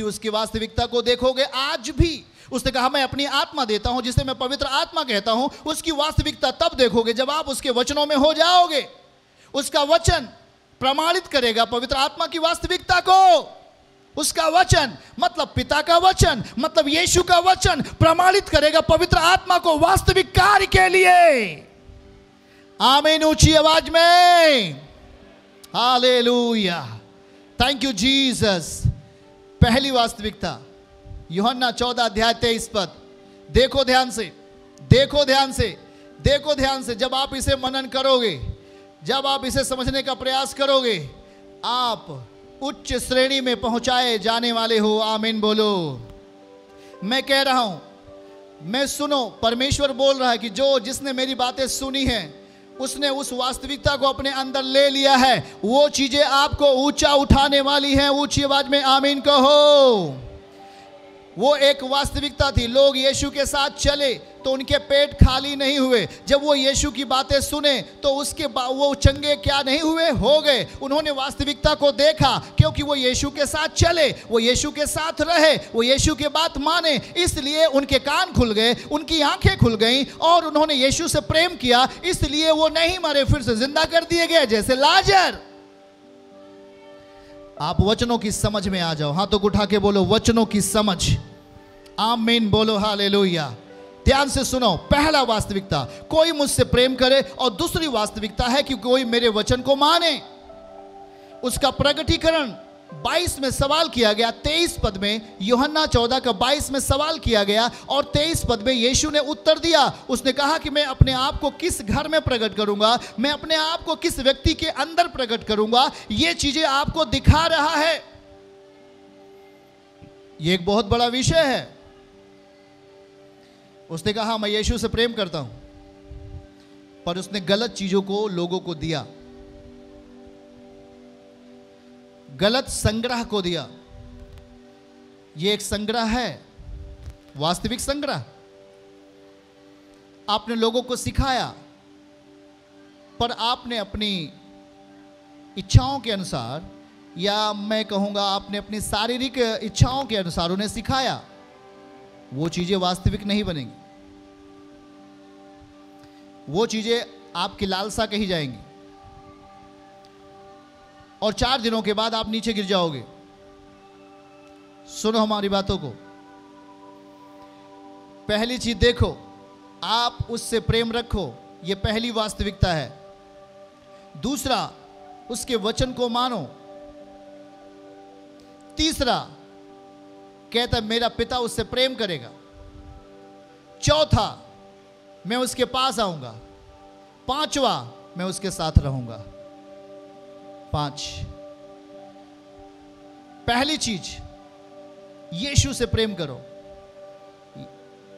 उसकी वास्तविकता को देखोगे। आज भी उसने कहा मैं अपनी आत्मा देता हूं, जिसे मैं पवित्र आत्मा कहता हूं, उसकी वास्तविकता तब देखोगे जब आप उसके वचनों में हो जाओगे। उसका वचन प्रमाणित करेगा पवित्र आत्मा की वास्तविकता को। उसका वचन मतलब पिता का वचन, मतलब यीशु का वचन प्रमाणित करेगा पवित्र आत्मा को वास्तविक कार्य के लिए। आमीन, ऊंची आवाज में हालेलुया, थैंक यू जीसस। पहली वास्तविकता यूहन्ना 14 अध्याय 23 पद। देखो ध्यान से, देखो ध्यान से, देखो ध्यान से। जब आप इसे मनन करोगे, जब आप इसे समझने का प्रयास करोगे, आप उच्च श्रेणी में पहुंचाए जाने वाले हो। आमीन बोलो। मैं कह रहा हूं, मैं सुनो, परमेश्वर बोल रहा है कि जिसने मेरी बातें सुनी हैं उसने उस वास्तविकता को अपने अंदर ले लिया है। वो चीजें आपको ऊंचा उठाने वाली हैं। ऊंची आवाज में आमीन कहो। वो एक वास्तविकता थी। लोग यीशु के साथ चले तो उनके पेट खाली नहीं हुए। जब वो यीशु की बातें सुने तो वो चंगे क्या नहीं हुए, हो गए। उन्होंने वास्तविकता को देखा क्योंकि वो यीशु के साथ चले, वो यीशु के साथ रहे, वो यीशु की बात माने, इसलिए उनके कान खुल गए, उनकी आंखें खुल गईं और उन्होंने यीशु से प्रेम किया। इसलिए वो नहीं मरे, फिर से जिंदा कर दिए गए, जैसे लाजर। आप वचनों की समझ में आ जाओ। हाथों को उठा के बोलो वचनों की समझ। आमीन बोलो हालेलुया। ध्यान से सुनो। पहला वास्तविकता, कोई मुझसे प्रेम करे, और दूसरी वास्तविकता है कि कोई मेरे वचन को माने। उसका प्रगटीकरण 22 में सवाल किया गया। 23 पद में, यूहन्ना 14 का 22 में सवाल किया गया और 23 पद में यीशु ने उत्तर दिया। उसने कहा कि मैं अपने आप को किस घर में प्रकट करूंगा, मैं अपने आप को किस व्यक्ति के अंदर प्रकट करूंगा, ये चीजें आपको दिखा रहा है। यह एक बहुत बड़ा विषय है। उसने कहा मैं यीशु से प्रेम करता हूं, पर उसने गलत चीजों को लोगों को दिया, गलत संग्रह को दिया। यह एक संग्रह है, वास्तविक संग्रह। आपने लोगों को सिखाया, पर आपने अपनी इच्छाओं के अनुसार, या मैं कहूंगा आपने अपनी शारीरिक इच्छाओं के अनुसार उन्हें सिखाया। वो चीजें वास्तविक नहीं बनेंगी। वो चीजें आपकी लालसा कही जाएंगी और 4 दिनों के बाद आप नीचे गिर जाओगे। सुनो हमारी बातों को। पहली चीज देखो, आप उससे प्रेम रखो, यह पहली वास्तविकता है। दूसरा, उसके वचन को मानो। तीसरा, कहता है मेरा पिता उससे प्रेम करेगा। चौथा, मैं उसके पास आऊंगा। पांचवा, मैं उसके साथ रहूंगा। 5। पहली चीज, यीशु से प्रेम करो।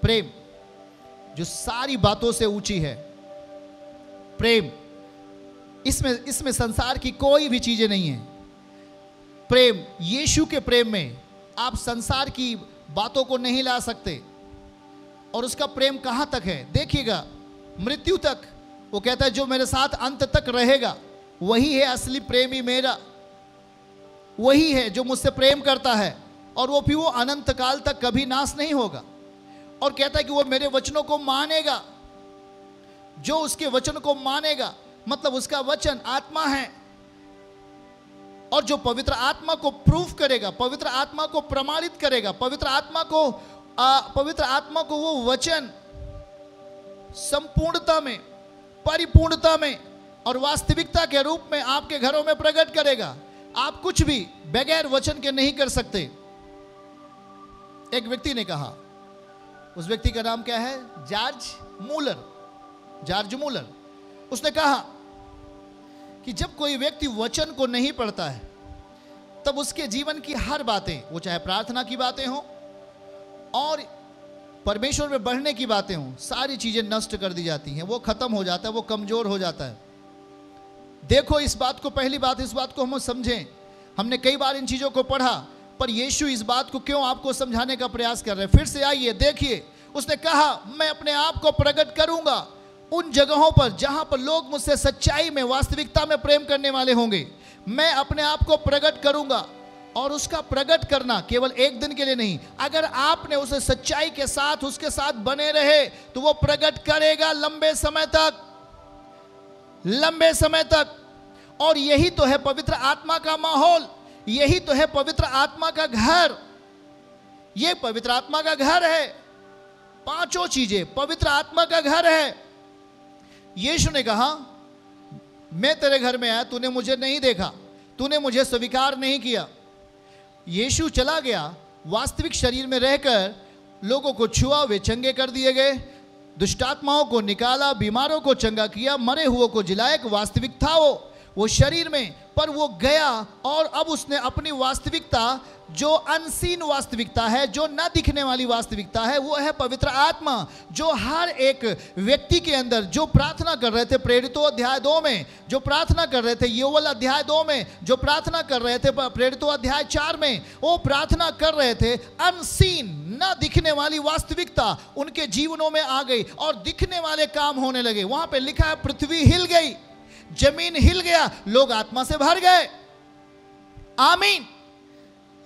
प्रेम जो सारी बातों से ऊंची है। प्रेम, इसमें संसार की कोई भी चीजें नहीं है। प्रेम, यीशु के प्रेम में आप संसार की बातों को नहीं ला सकते। और उसका प्रेम कहां तक है देखिएगा, मृत्यु तक। वो कहता है जो मेरे साथ अंत तक रहेगा वही है असली प्रेमी मेरा। वही है जो मुझसे प्रेम करता है, और वो भी वो अनंत काल तक कभी नाश नहीं होगा। और कहता है कि वो मेरे वचनों को मानेगा। जो उसके वचन को मानेगा, मतलब उसका वचन आत्मा है, और जो पवित्र आत्मा को प्रूफ करेगा, पवित्र आत्मा को प्रमाणित करेगा, पवित्र आत्मा को वो वचन संपूर्णता में, परिपूर्णता में और वास्तविकता के रूप में आपके घरों में प्रकट करेगा। आप कुछ भी बगैर वचन के नहीं कर सकते। एक व्यक्ति ने कहा, उस व्यक्ति का नाम क्या है, जॉर्ज मूलर। उसने कहा कि जब कोई व्यक्ति वचन को नहीं पढ़ता है, तब उसके जीवन की हर बातें, वो चाहे प्रार्थना की बातें हों और परमेश्वर में बढ़ने की बातें हों, सारी चीजें नष्ट कर दी जाती हैं। वो खत्म हो जाता है, वो कमजोर हो जाता है। देखो इस बात को, पहली बात इस बात को हम समझें। हमने कई बार इन चीजों को पढ़ा, पर यीशु इस बात को क्यों आपको समझाने का प्रयास कर रहे हैं। फिर से आइए देखिए। उसने कहा मैं अपने आप को प्रकट करूंगा उन जगहों पर जहां पर लोग मुझसे सच्चाई में, वास्तविकता में प्रेम करने वाले होंगे। मैं अपने आप को प्रकट करूंगा और उसका प्रकट करना केवल एक दिन के लिए नहीं, अगर आपने उसे सच्चाई के साथ उसके साथ बने रहे तो वो प्रकट करेगा लंबे समय तक, लंबे समय तक। और यही तो है पवित्र आत्मा का माहौल, यही तो है पवित्र आत्मा का घर। ये पवित्र आत्मा का घर है। पांचों चीजें पवित्र आत्मा का घर है। यीशु ने कहा, मैं तेरे घर में आया, तूने मुझे नहीं देखा, तूने मुझे स्वीकार नहीं किया। यीशु चला गया, वास्तविक शरीर में रहकर लोगों को छुआ, वे चंगे कर दिए गए, दुष्टात्माओं को निकाला, बीमारों को चंगा किया, मरे हुओं को जिलाया। एक वास्तविक था वो शरीर में, पर वो गया और अब उसने अपनी वास्तविकता, जो अनसीन वास्तविकता है, जो न दिखने वाली वास्तविकता है, वो है पवित्र आत्मा, जो हर एक व्यक्ति के अंदर, जो प्रार्थना कर रहे थे प्रेरितों अध्याय 2 में, जो प्रार्थना कर रहे थे योवेल अध्याय 2 में, जो प्रार्थना कर रहे थे प्रेरितों अध्याय 4 में, वो प्रार्थना कर रहे थे। अनसीन, न दिखने वाली वास्तविकता उनके जीवनों में आ गई और दिखने वाले काम होने लगे। वहां पे लिखा है, पृथ्वी हिल गई, जमीन हिल गया, लोग आत्मा से भर गए। आमीन।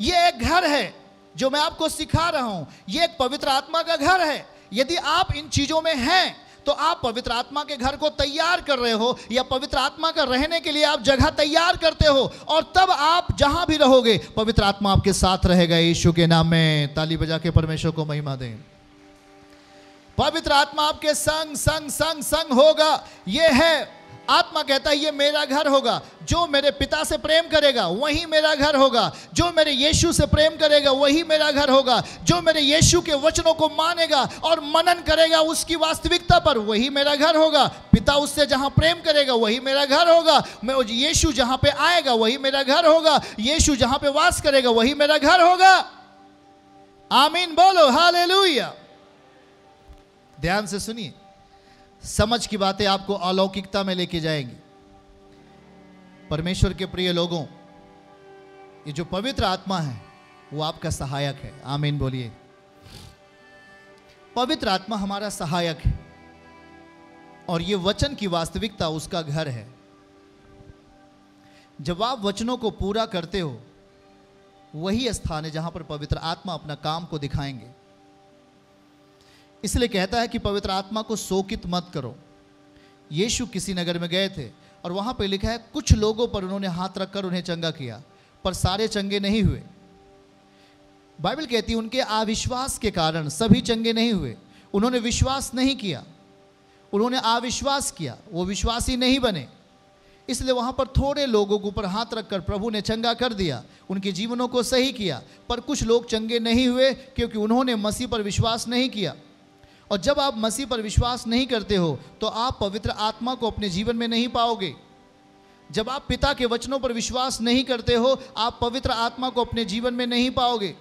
ये एक घर है जो मैं आपको सिखा रहा हूं, ये एक पवित्र आत्मा का घर है। यदि आप इन चीजों में हैं तो आप पवित्र आत्मा के घर को तैयार कर रहे हो, या पवित्र आत्मा का रहने के लिए आप जगह तैयार करते हो, और तब आप जहां भी रहोगे पवित्र आत्मा आपके साथ रहेगा। यीशु के नाम में ताली बजा के परमेश्वर को महिमा दें। पवित्र आत्मा आपके संग संग संग संग होगा। यह है, आत्मा कहता है, ये मेरा घर होगा। जो मेरे पिता से प्रेम करेगा वही मेरा घर होगा, जो मेरे यीशु से प्रेम करेगा वही मेरा घर होगा, जो मेरे यीशु के वचनों को मानेगा और मनन करेगा उसकी वास्तविकता पर, वही मेरा घर होगा। पिता उससे जहां प्रेम करेगा वही मेरा घर होगा। मैं यीशु जहां पे आएगा वही मेरा घर होगा। यीशु जहां पे वास करेगा वही मेरा घर होगा। आमीन बोलो, हालेलुया। ध्यान से सुनिए, समझ की बातें आपको अलौकिकता में लेके जाएंगी। परमेश्वर के प्रिय लोगों, ये जो पवित्र आत्मा है वो आपका सहायक है। आमीन बोलिए। पवित्र आत्मा हमारा सहायक है और ये वचन की वास्तविकता उसका घर है। जब आप वचनों को पूरा करते हो, वही स्थान है जहां पर पवित्र आत्मा अपना काम को दिखाएंगे। इसलिए कहता है कि पवित्र आत्मा को शोकित मत करो। यीशु किसी नगर में गए थे और वहां पे लिखा है, कुछ लोगों पर उन्होंने हाथ रखकर उन्हें चंगा किया, पर सारे चंगे नहीं हुए। बाइबल कहती है उनके अविश्वास के कारण सभी चंगे नहीं हुए। उन्होंने विश्वास नहीं किया, उन्होंने अविश्वास किया, वो विश्वासी नहीं बने। इसलिए वहां पर थोड़े लोगों के ऊपर हाथ रखकर प्रभु ने चंगा कर दिया, उनके जीवनों को सही किया, पर कुछ लोग चंगे नहीं हुए क्योंकि उन्होंने मसीह पर विश्वास नहीं किया। और जब आप मसीह पर विश्वास नहीं करते हो तो आप पवित्र आत्मा को अपने जीवन में नहीं पाओगे। जब आप पिता के वचनों पर विश्वास नहीं करते हो, आप पवित्र आत्मा को अपने जीवन में नहीं पाओगे।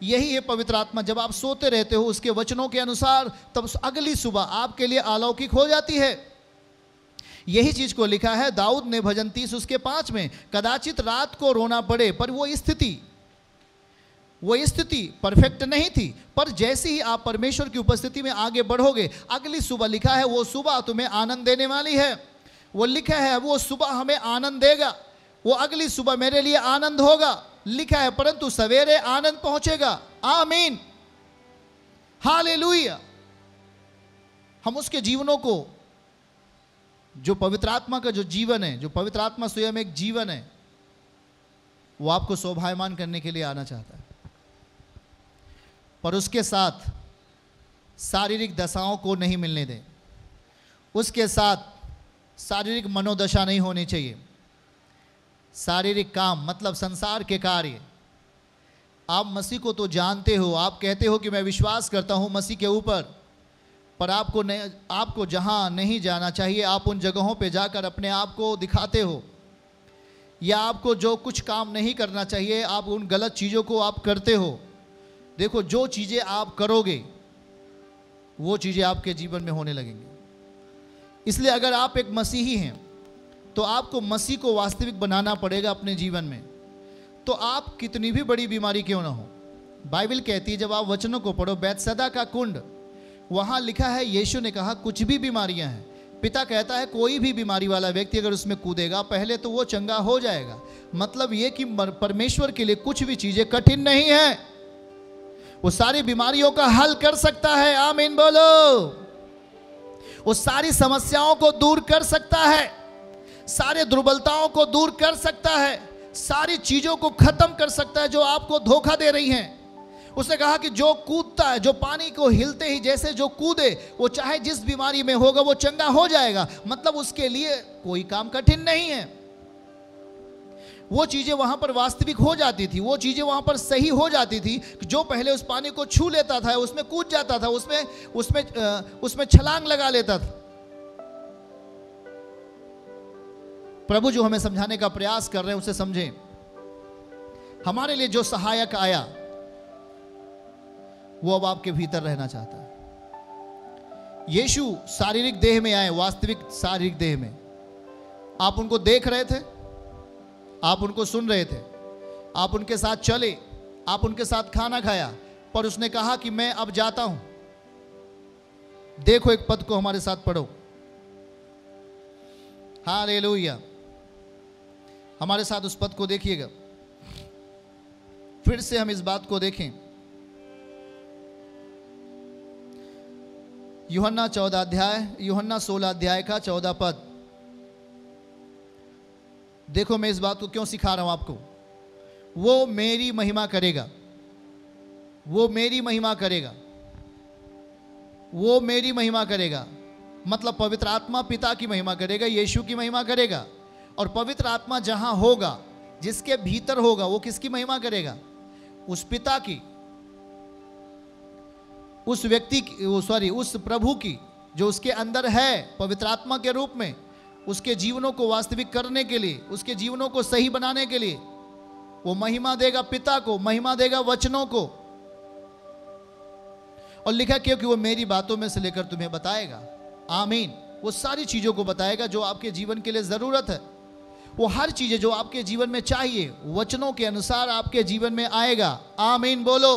यही है पवित्र आत्मा। जब आप सोते रहते हो उसके वचनों के अनुसार, तब अगली सुबह आपके लिए अलौकिक हो जाती है। यही चीज को लिखा है दाऊद ने भजन 30 उसके 5 में, कदाचित रात को रोना पड़े, पर वो स्थिति परफेक्ट नहीं थी, पर जैसे ही आप परमेश्वर की उपस्थिति में आगे बढ़ोगे, अगली सुबह लिखा है वो सुबह तुम्हें आनंद देने वाली है। वो लिखा है वो सुबह हमें आनंद देगा, वो अगली सुबह मेरे लिए आनंद होगा। लिखा है परंतु सवेरे आनंद पहुंचेगा। आमीन, हालेलुया। हम उसके जीवनों को, जो पवित्र आत्मा का जो जीवन है, जो पवित्र आत्मा स्वयं एक जीवन है, वो आपको शोभायमान करने के लिए आना चाहता है, पर उसके साथ शारीरिक दशाओं को नहीं मिलने दें। उसके साथ शारीरिक मनोदशा नहीं होनी चाहिए। शारीरिक काम मतलब संसार के कार्य। आप मसीह को तो जानते हो, आप कहते हो कि मैं विश्वास करता हूं मसीह के ऊपर, पर आपको जहां नहीं जाना चाहिए आप उन जगहों पे जाकर अपने आप को दिखाते हो, या आपको जो कुछ काम नहीं करना चाहिए आप उन गलत चीज़ों को आप करते हो। देखो, जो चीज़ें आप करोगे वो चीज़ें आपके जीवन में होने लगेंगी। इसलिए अगर आप एक मसीही हैं तो आपको मसीह को वास्तविक बनाना पड़ेगा अपने जीवन में। तो आप कितनी भी बड़ी बीमारी क्यों ना हो, बाइबल कहती है जब आप वचनों को पढ़ो, बैतसैदा का कुंड, वहाँ लिखा है यीशु ने कहा कुछ भी बीमारियां हैं पिता कहता है कोई भी बीमारी वाला व्यक्ति अगर उसमें कूदेगा पहले तो वो चंगा हो जाएगा। मतलब ये कि परमेश्वर के लिए कुछ भी चीजें कठिन नहीं है, वो सारी बीमारियों का हल कर सकता है। आमीन बोलो। वो सारी समस्याओं को दूर कर सकता है, सारे दुर्बलताओं को दूर कर सकता है, सारी चीजों को खत्म कर सकता है जो आपको धोखा दे रही हैं। उसने कहा कि जो कूदता है, जो पानी को हिलते ही जैसे जो कूदे, वो चाहे जिस बीमारी में होगा वो चंगा हो जाएगा। मतलब उसके लिए कोई काम कठिन नहीं है। वो चीजें वहां पर वास्तविक हो जाती थी, वो चीजें वहां पर सही हो जाती थी। जो पहले उस पानी को छू लेता था, उसमें कूद जाता था, उसमें छलांग लगा लेता था। प्रभु जो हमें समझाने का प्रयास कर रहे हैं उसे समझें। हमारे लिए जो सहायक आया वो अब आपके भीतर रहना चाहता है। यीशु शारीरिक देह में आए, वास्तविक शारीरिक देह में। आप उनको देख रहे थे, आप उनको सुन रहे थे, आप उनके साथ चले, आप उनके साथ खाना खाया, पर उसने कहा कि मैं अब जाता हूं। देखो एक पद को हमारे साथ पढ़ो। हालेलुया। हमारे साथ उस पद को देखिएगा। फिर से हम इस बात को देखें। यूहन्ना 16 अध्याय का 14 पद। देखो मैं इस बात को क्यों सिखा रहा हूं आपको। वो मेरी महिमा करेगा, वो मेरी महिमा करेगा, वो मेरी महिमा करेगा। मतलब पवित्र आत्मा पिता की महिमा करेगा, यीशु की महिमा करेगा। और पवित्र आत्मा जहां होगा, जिसके भीतर होगा, वो किसकी महिमा करेगा? उस पिता की, उस व्यक्ति की, उस प्रभु की जो उसके अंदर है पवित्र आत्मा के रूप में। उसके जीवनों को वास्तविक करने के लिए, उसके जीवनों को सही बनाने के लिए वो महिमा देगा पिता को, महिमा देगा वचनों को। और लिखा क्योंकि वो मेरी बातों में से लेकर तुम्हें बताएगा। आमीन। वो सारी चीजों को बताएगा जो आपके जीवन के लिए जरूरत है। वो हर चीजें जो आपके जीवन में चाहिए वचनों के अनुसार आपके जीवन में आएगा। आमीन बोलो।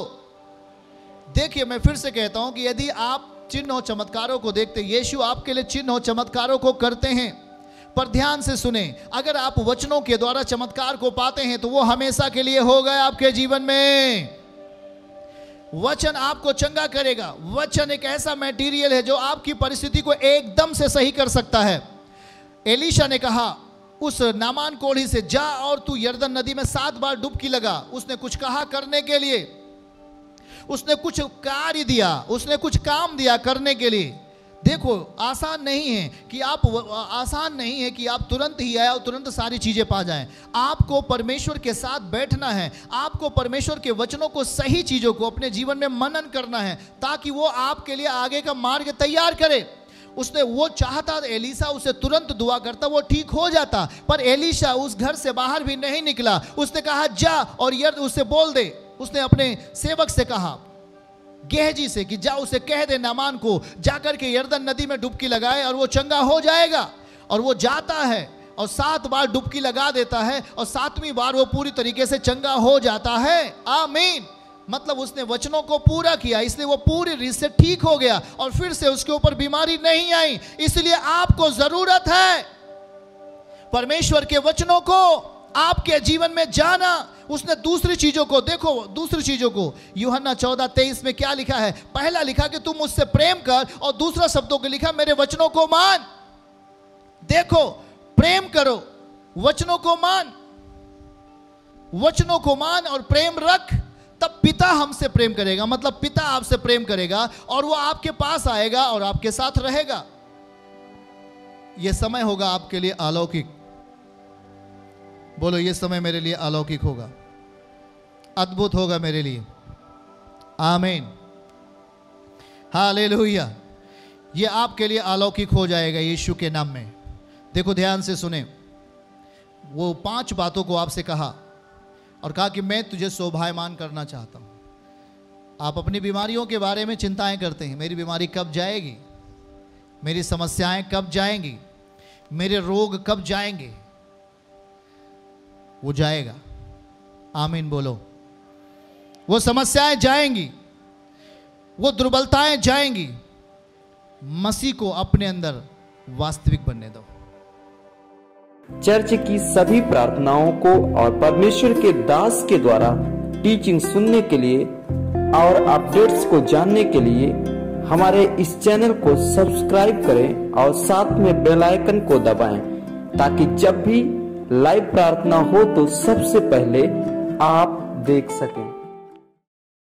देखिए मैं फिर से कहता हूं कि यदि आप चिन्ह और चमत्कारों को देखते, यीशु आपके लिए चिन्ह और चमत्कारों को करते हैं, पर ध्यान से सुने, अगर आप वचनों के द्वारा चमत्कार को पाते हैं तो वो हमेशा के लिए हो गए आपके जीवन में। वचन आपको चंगा करेगा। वचन एक ऐसा मटेरियल है जो आपकी परिस्थिति को एकदम से सही कर सकता है। एलीशा ने कहा उस नामान कोढ़ी से, जा और तू यरदन नदी में 7 बार डुबकी लगा। उसने कुछ कहा करने के लिए, उसने कुछ कार्य दिया, उसने कुछ काम दिया करने के लिए। देखो आसान नहीं है कि आप तुरंत ही आए और तुरंत सारी चीजें पा जाएं। आपको परमेश्वर के साथ बैठना है, आपको परमेश्वर के वचनों को, सही चीजों को अपने जीवन में मनन करना है, ताकि वो आपके लिए आगे का मार्ग तैयार करे। उसने वो चाहता, एलीशा उसे तुरंत दुआ करता, वो ठीक हो जाता, पर एलीशा उस घर से बाहर भी नहीं निकला। उसने कहा जा और यर्द उसे बोल दे। उसने अपने सेवक से कहा, गेहजी से, कि जा उसे कह दे नामान को जाकर के यरदन नदी में डुबकी लगाए और वो चंगा हो जाएगा। और वो जाता है और 7 बार डुबकी लगा देता है और 7वीं बार वो पूरी तरीके से चंगा हो जाता है। आमीन। मतलब उसने वचनों को पूरा किया, इसलिए वो पूरी रीत से ठीक हो गया और फिर से उसके ऊपर बीमारी नहीं आई। इसलिए आपको जरूरत है परमेश्वर के वचनों को आपके जीवन में जाना। उसने दूसरी चीजों को देखो, दूसरी चीजों को यूहन्ना 14:23 में क्या लिखा है? पहला लिखा कि तुम मुझसे प्रेम कर, और दूसरा शब्दों को लिखा मेरे वचनों को मान। देखो, प्रेम करो, वचनों को मान, वचनों को मान और प्रेम रख, तब पिता हमसे प्रेम करेगा। मतलब पिता आपसे प्रेम करेगा और वो आपके पास आएगा और आपके साथ रहेगा। यह समय होगा आपके लिए अलौकिक। बोलो, ये समय मेरे लिए अलौकिक होगा, अद्भुत होगा मेरे लिए। आमीन, हालेलुया। ये आपके लिए अलौकिक हो जाएगा यीशु के नाम में। देखो ध्यान से सुने, वो 5 बातों को आपसे कहा और कहा कि मैं तुझे शोभायमान करना चाहता हूं। आप अपनी बीमारियों के बारे में चिंताएं करते हैं, मेरी बीमारी कब जाएगी, मेरी समस्याएं कब जाएंगी, मेरे रोग कब जाएंगे। वो जाएगा। आमीन बोलो। वो समस्याएं जाएंगी, वो दुर्बलताएं जाएंगी। मसीह को अपने अंदर वास्तविक बनने दो। चर्च की सभी प्रार्थनाओं को और परमेश्वर के दास के द्वारा टीचिंग सुनने के लिए और अपडेट्स को जानने के लिए हमारे इस चैनल को सब्सक्राइब करें और साथ में बेल आइकन को दबाएं, ताकि जब भी लाइव प्रार्थना हो तो सबसे पहले आप देख सकें।